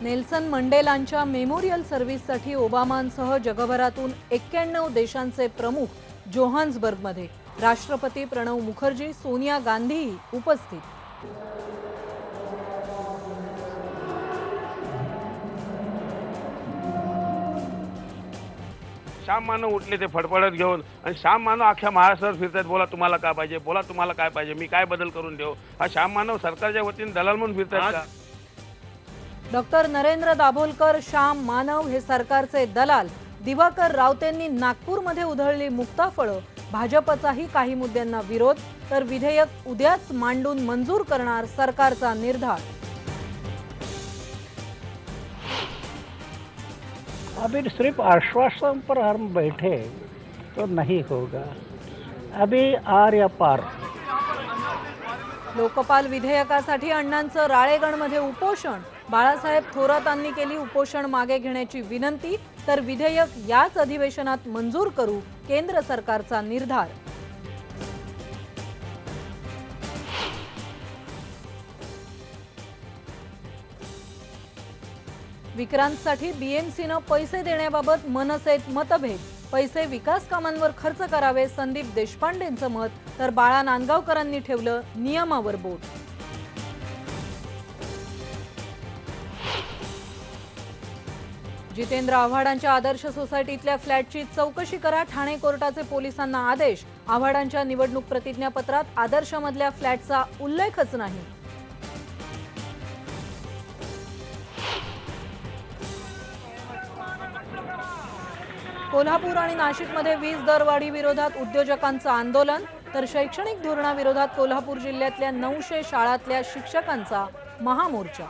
Nelson मंडेलांच्या memorial सर्व्हिससाठी ओबामांसह जगभरातून 91 देशांचे प्रमुख जोहान्सबर्गमध्ये। राष्ट्रपती प्रणव मुखर्जी, सोनिया गांधी उपस्थित। श्याम मानव उठले ते फडफडत घेऊन आणि श्याम मानव अख्ख्या महाराष्ट्रात फिरतात। बोला तुम्हाला काय पाहिजे, बोला तुम्हाला काय पाहिजे, मी काय बदल करून देऊ। हा श्याम मानव सरकारच्या वतीने दलाल म्हणून फिरतात का? डॉक्टर नरेंद्र दाभोलकर, श्याम मानव हे सरकारचे दलाल। दिवाकर रावतेंनी नागपूरमध्ये उधळली मुक्ताफळं। भाजपचाही काही मुद्द्यांना विरोध, तर विधेयक उद्याच मांडून मंजूर करणार सरकारचा निर्धार। अभी सिर्फ आश्वासन पर हम बैठे तो नहीं होगा, अभी आर या पार। लोकपाल विधेयकासाठी अण्णांचं राळेगणमध्ये उपोषण। बाळासाहेब थोरातांनी केली उपोषण मागे घेण्याची विनंती, तर विधेयक याच अधिवेशनात मंजूर करू केंद्र सरकारचा निर्धार। विक्रांतसाठी बीएमसीनं पैसे देण्याबाबत मनसेत मतभेद। पैसे विकास कामांवर खर्च करावे संदीप देशपांडेंचं मत, तर बाळा नांदगावकरांनी ठेवलं नियमावर बोट। जितेंद्र आव्हाडांच्या आदर्श सोसायटीतल्या फ्लॅटची चौकशी करा, ठाणे कोर्टाचे पोलिसांना आदेश। आव्हाडांच्या निवडणूक प्रतिज्ञापत्रात आदर्शमधल्या फ्लॅटचा उल्लेखच नाही। कोल्हापूर आणि नाशिकमध्ये वीज दरवाढी विरोधात उद्योजकांचं आंदोलन, तर शैक्षणिक धोरणाविरोधात कोल्हापूर जिल्ह्यातल्या 900 शाळांतल्या शिक्षकांचा महामोर्चा।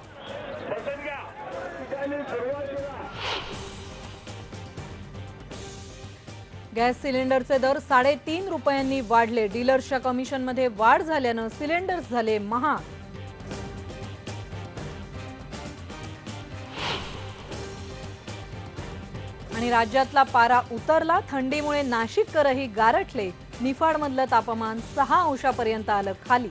गॅस सिलेंडरचे दर 3.5 रुपयांनी वाढले। डीलर्सच्या कमिशनमध्ये वाढ झाल्यानं सिलेंडर्स झाले महाग। आणि राज्यातला पारा उतरला, थंडीमुळे नाशिककरही गारठले। निफाडमधलं तापमान 6 अंशापर्यंत आलं खाली।